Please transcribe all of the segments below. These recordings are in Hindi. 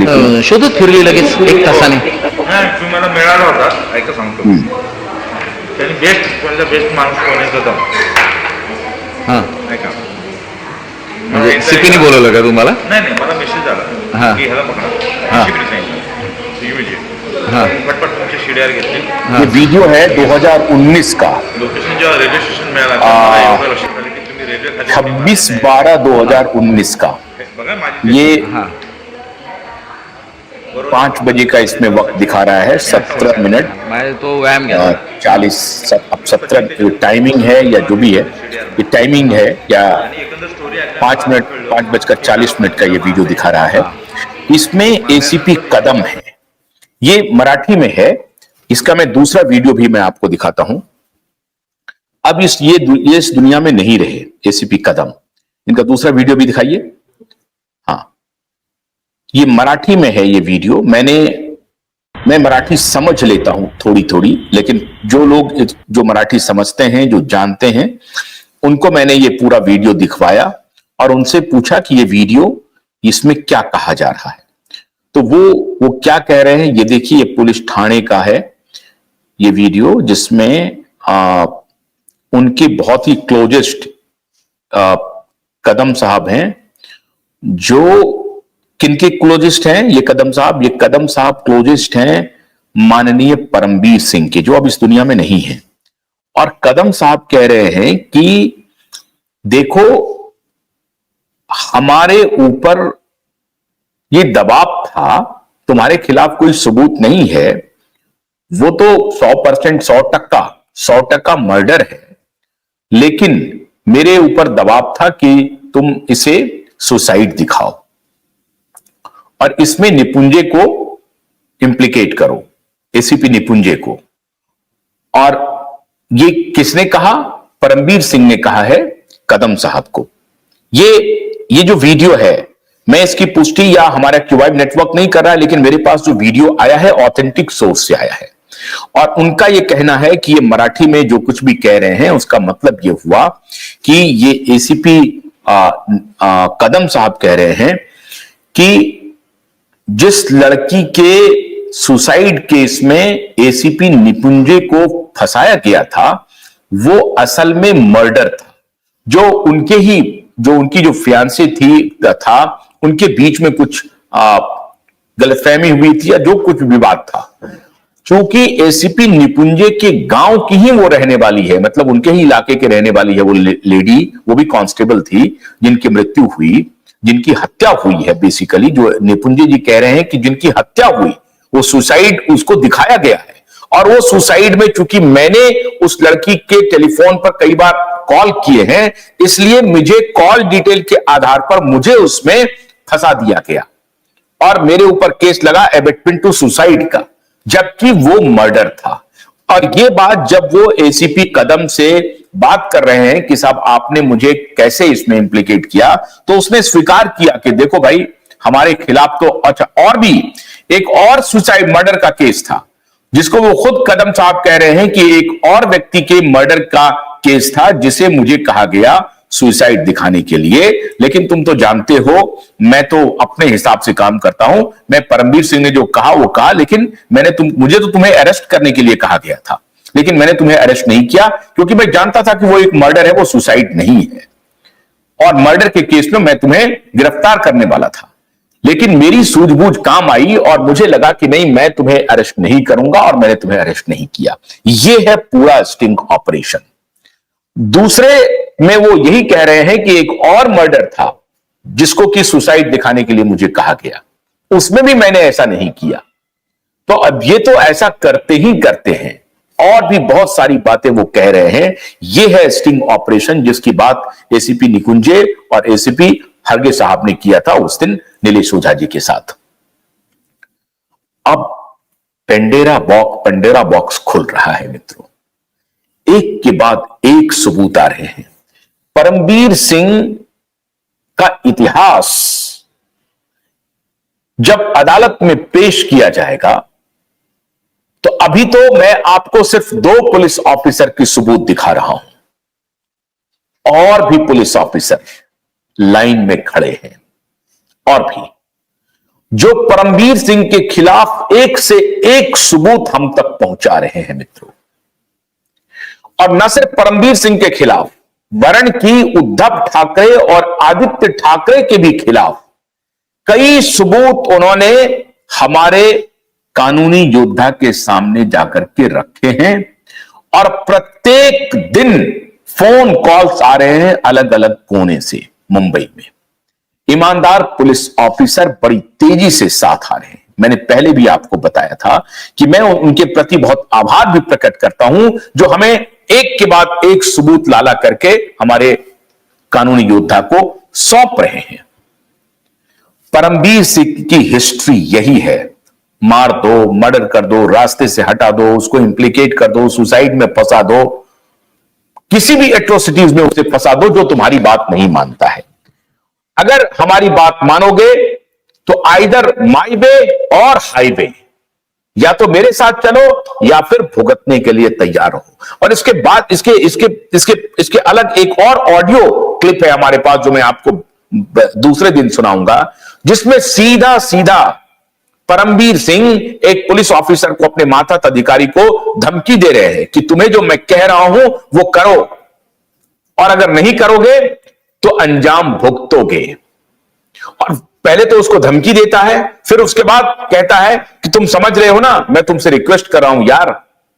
शोधत फिरली लगेच 1 तासाने. तुम्ही मला मिळाला होता, ऐका सांगतो. त्यांनी बेस्ट माणूस कोण आहे कदम. हां, ऐका, म्हणजे सीपीने बोलवलं का तुम्हाला? नाही मला मेसेज आला की ह्याला पकडा. पटपट तुमचे शिड्यार घेतले. ये वीडियो है 2019 का, लोकेशन जेव्हा रेल्वे स्टेशन मिळाला लक्षात आलं की तुम्ही रेल्वे 26/12/2019 का. ये 5 बजे का इसमें वक्त दिखा रहा है, 17 मिनट मैं तो व्यायाम घ्या. 40 अब 17 टाइमिंग है या जो भी है, ये टाइमिंग है या 5 मिनट 5:40 का ये वीडियो दिखा रहा है. इसमें एसीपी कदम है, ये मराठी में है. इसका मैं दूसरा वीडियो भी मैं आपको दिखाता हूं. अब ये इस दुनिया में नहीं रहे एसीपी कदम. इनका दूसरा वीडियो भी दिखाइए. हाँ, ये मराठी में है ये वीडियो. मैं मराठी समझ लेता हूं थोड़ी थोड़ी, लेकिन जो लोग जो मराठी समझते हैं, जो जानते हैं, उनको मैंने ये पूरा वीडियो दिखवाया और उनसे पूछा कि ये वीडियो इसमें क्या कहा जा रहा है. तो वो क्या कह रहे हैं ये देखिए. ये पुलिस थाने का है ये वीडियो, जिसमें उनके बहुत ही क्लोजेस्ट कदम साहब हैं. जो किनके क्लोजेस्ट हैं ये कदम साहब? ये कदम साहब क्लोजेस्ट हैं माननीय परमबीर सिंह के, जो अब इस दुनिया में नहीं है. और कदम साहब कह रहे हैं कि देखो, हमारे ऊपर ये दबाव था, तुम्हारे खिलाफ कोई सबूत नहीं है, वो तो 100% 100% मर्डर है, लेकिन मेरे ऊपर दबाव था कि तुम इसे सुसाइड दिखाओ और इसमें निपुंजे को इंप्लीकेट करो, एसीपी निपुंजे को. और ये किसने कहा? परमबीर सिंह ने कहा है कदम साहब को. ये जो वीडियो है, मैं इसकी पुष्टि या हमारा क्यूवाइब नेटवर्क नहीं कर रहा है, लेकिन मेरे पास जो वीडियो आया है ऑथेंटिक सोर्स से आया है. और उनका यह कहना है कि ये मराठी में जो कुछ भी कह रहे हैं उसका मतलब ये हुआ कि ये एसीपी कदम साहब कह रहे हैं कि जिस लड़की के सुसाइड केस में एसीपी निपुंजे को फंसाया गया था, वो असल में मर्डर था. जो उनकी जो फियांसे था, उनके बीच में कुछ गलतफहमी हुई थी या जो कुछ विवाद था. क्योंकि एसीपी निपुंजे के गांव की ही वो रहने वाली है, मतलब उनके ही इलाके के रहने वाली है वो लेडी, वो भी कांस्टेबल थी जिनकी मृत्यु हुई, जिनकी हत्या हुई है. बेसिकली जो निपुंजे जी कह रहे हैं कि जिनकी हत्या हुई, वो सुसाइड उसको दिखाया गया है. और वो सुसाइड में, चूंकि मैंने उस लड़की के टेलीफोन पर कई बार कॉल किए हैं, इसलिए मुझे कॉल डिटेल के आधार पर मुझे उसमें फंसा दिया गया और मेरे ऊपर केस लगा एबेटमेंट टू सुसाइड का, जबकि वो मर्डर था. और ये बात जब वो एसीपी कदम से बात कर रहे हैं कि साहब आपने मुझे कैसे इसमें इंप्लीकेट किया, तो उसने स्वीकार किया कि देखो भाई, हमारे खिलाफ तो अच्छा और भी एक और सुसाइड मर्डर का केस था, जिसको वो खुद कदम साहब कह रहे हैं कि एक और व्यक्ति के मर्डर का केस था, जिसे मुझे कहा गया सुसाइड दिखाने के लिए. लेकिन तुम तो जानते हो, मैं तो अपने हिसाब से काम करता हूं. मैं परमबीर सिंह ने जो कहा वो कहा, लेकिन मुझे तो तुम्हें अरेस्ट करने के लिए कहा गया था, लेकिन मैंने तुम्हें अरेस्ट नहीं किया क्योंकि मैं जानता था कि वो एक मर्डर है, वो सुसाइड नहीं है. और मर्डर के केस में मैं तुम्हें गिरफ्तार करने वाला था, लेकिन मेरी सूझबूझ काम आई और मुझे लगा कि नहीं, मैं तुम्हें अरेस्ट नहीं करूंगा, और मैंने तुम्हें अरेस्ट नहीं किया. यह है पूरा स्टिंग ऑपरेशन. दूसरे में वो यही कह रहे हैं कि एक और मर्डर था जिसको कि सुसाइड दिखाने के लिए मुझे कहा गया, उसमें भी मैंने ऐसा नहीं किया. तो अब ये तो ऐसा करते ही करते हैं, और भी बहुत सारी बातें वो कह रहे हैं. ये है स्टिंग ऑपरेशन जिसकी बात एसीपी निकुंजे और एसीपी हरगे साहब ने किया था उस दिन नीलेश ओझा जी के साथ. अब पंडेरा बॉक्स खुल रहा है मित्रों. एक के बाद एक सबूत आ रहे हैं. परमबीर सिंह का इतिहास जब अदालत में पेश किया जाएगा, तो अभी तो मैं आपको सिर्फ 2 पुलिस ऑफिसर की सबूत दिखा रहा हूं, और भी पुलिस ऑफिसर लाइन में खड़े हैं, और भी. जो परमवीर सिंह के खिलाफ एक से एक सबूत हम तक पहुंचा रहे हैं मित्रों। और न सिर्फ परमवीर सिंह के खिलाफ, वरण की उद्धव ठाकरे और आदित्य ठाकरे के भी खिलाफ कई सबूत उन्होंने हमारे कानूनी योद्धा के सामने जाकर के रखे हैं। और प्रत्येक दिन फोन कॉल्स आ रहे हैं अलग अलग कोने से। मुंबई में ईमानदार पुलिस ऑफिसर बड़ी तेजी से साथ आ रहे हैं। मैंने पहले भी आपको बताया था कि मैं उनके प्रति बहुत आभार भी प्रकट करता हूं, जो हमें एक के बाद एक सबूत लाला करके हमारे कानूनी योद्धा को सौंप रहे हैं। परमवीर सिंह की हिस्ट्री यही है, मार दो, मर्डर कर दो, रास्ते से हटा दो, उसको इंप्लीकेट कर दो, सुसाइड में फंसा दो, किसी भी एट्रोसिटीज में उसे फंसा दो जो तुम्हारी बात नहीं मानता है। अगर हमारी बात मानोगे तो आइदर माई वे और हाईवे, या तो मेरे साथ चलो या फिर भुगतने के लिए तैयार हो। और इसके बाद इसके अलग एक और ऑडियो क्लिप है हमारे पास, जो मैं आपको दूसरे दिन सुनाऊंगा, जिसमें सीधा सीधा परमवीर सिंह एक पुलिस ऑफिसर को, अपने मातहत अधिकारी को धमकी दे रहे हैं कि तुम्हें जो मैं कह रहा हूं वो करो, और अगर नहीं करोगे तो अंजाम भुगतोगे। और पहले तो उसको धमकी देता है, फिर उसके बाद कहता है कि तुम समझ रहे हो ना, मैं तुमसे रिक्वेस्ट कर रहा हूं यार,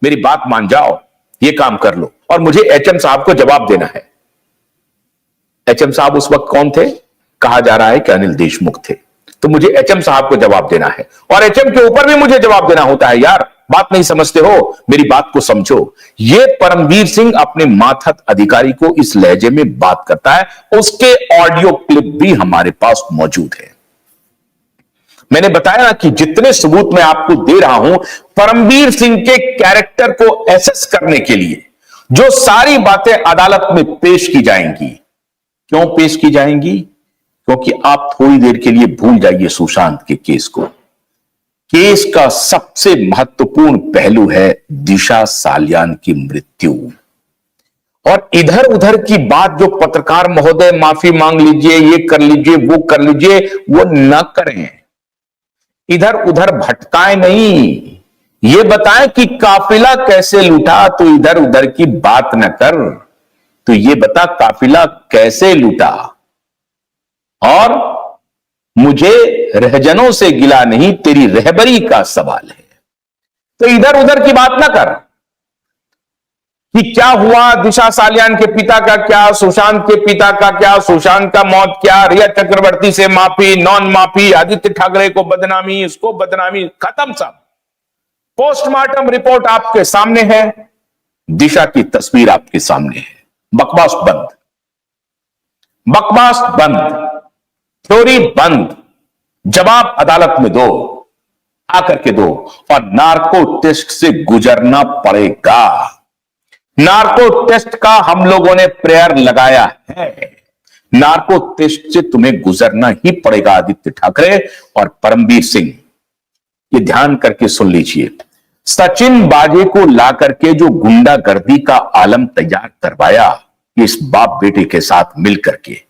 मेरी बात मान जाओ, ये काम कर लो। और मुझे एचएम साहब को जवाब देना है। एचएम साहब उस वक्त कौन थे? कहा जा रहा है कि अनिल देशमुख थे। तो मुझे एचएम साहब को जवाब देना है, और एचएम के ऊपर भी मुझे जवाब देना होता है। यार बात नहीं समझते हो, मेरी बात को समझो। ये परमवीर सिंह अपने मातहत अधिकारी को इस लहजे में बात करता है। उसके ऑडियो क्लिप भी हमारे पास मौजूद है। मैंने बताया ना कि जितने सबूत मैं आपको दे रहा हूं परमवीर सिंह के कैरेक्टर को एसेस करने के लिए, जो सारी बातें अदालत में पेश की जाएंगी। क्यों पेश की जाएंगी? क्योंकि आप थोड़ी देर के लिए भूल जाइए सुशांत के केस को। केस का सबसे महत्वपूर्ण पहलू है दिशा सालियान की मृत्यु। और इधर उधर की बात, जो पत्रकार महोदय माफी मांग लीजिए, ये कर लीजिए, वो कर लीजिए, वो न करें। इधर उधर भटकाए नहीं, ये बताएं कि काफिला कैसे लूटा, तो इधर उधर की बात न कर, तो ये बता काफिला कैसे लूटा। और मुझे रहजनों से गिला नहीं, तेरी रहबरी का सवाल है। तो इधर उधर की बात ना कर कि क्या हुआ, दिशा सालियान के पिता का क्या, सुशांत के पिता का क्या, सुशांत का मौत क्या, रिया चक्रवर्ती से माफी, नॉन माफी, आदित्य ठाकरे को बदनामी, इसको बदनामी, खत्म सब। पोस्टमार्टम रिपोर्ट आपके सामने है, दिशा की तस्वीर आपके सामने है। बकवास बंद, बकवास बंद, थ्योरी बंद, जवाब अदालत में दो, आकर के दो। और नार्को टेस्ट से गुजरना पड़ेगा। नार्को टेस्ट का हम लोगों ने प्रेयर लगाया है। नार्को टेस्ट से तुम्हें गुजरना ही पड़ेगा आदित्य ठाकरे और परमवीर सिंह। ये ध्यान करके सुन लीजिए। सचिन बाजे को ला करके जो गुंडागर्दी का आलम तैयार करवाया, इस बाप बेटे के साथ मिलकर के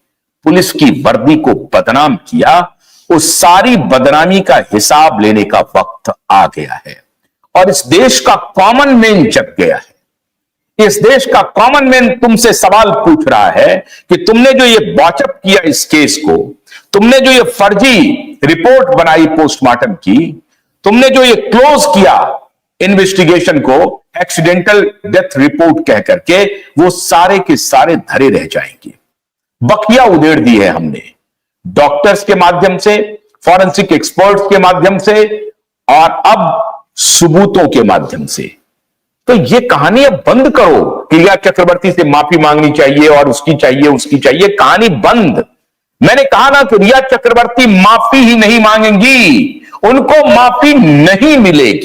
पुलिस की वर्दी को बदनाम किया, उस सारी बदनामी का हिसाब लेने का वक्त आ गया है। और इस देश का कॉमन मैन जग गया है। इस देश का कॉमन मैन तुमसे सवाल पूछ रहा है कि तुमने जो ये वॉचअप किया इस केस को, तुमने जो ये फर्जी रिपोर्ट बनाई पोस्टमार्टम की, तुमने जो ये क्लोज किया इन्वेस्टिगेशन को एक्सीडेंटल डेथ रिपोर्ट कह करके, वो सारे के सारे धरे रह जाएंगे। बखिया उधेड़ दी है हमने, डॉक्टर्स के माध्यम से, फॉरेंसिक एक्सपर्ट्स के माध्यम से, और अब सबूतों के माध्यम से। तो ये कहानी अब बंद करो कि रिया चक्रवर्ती से माफी मांगनी चाहिए और उसकी चाहिए, उसकी चाहिए। कहानी बंद। मैंने कहा ना कि रिया चक्रवर्ती माफी ही नहीं मांगेंगी, उनको माफी नहीं मिलेगी।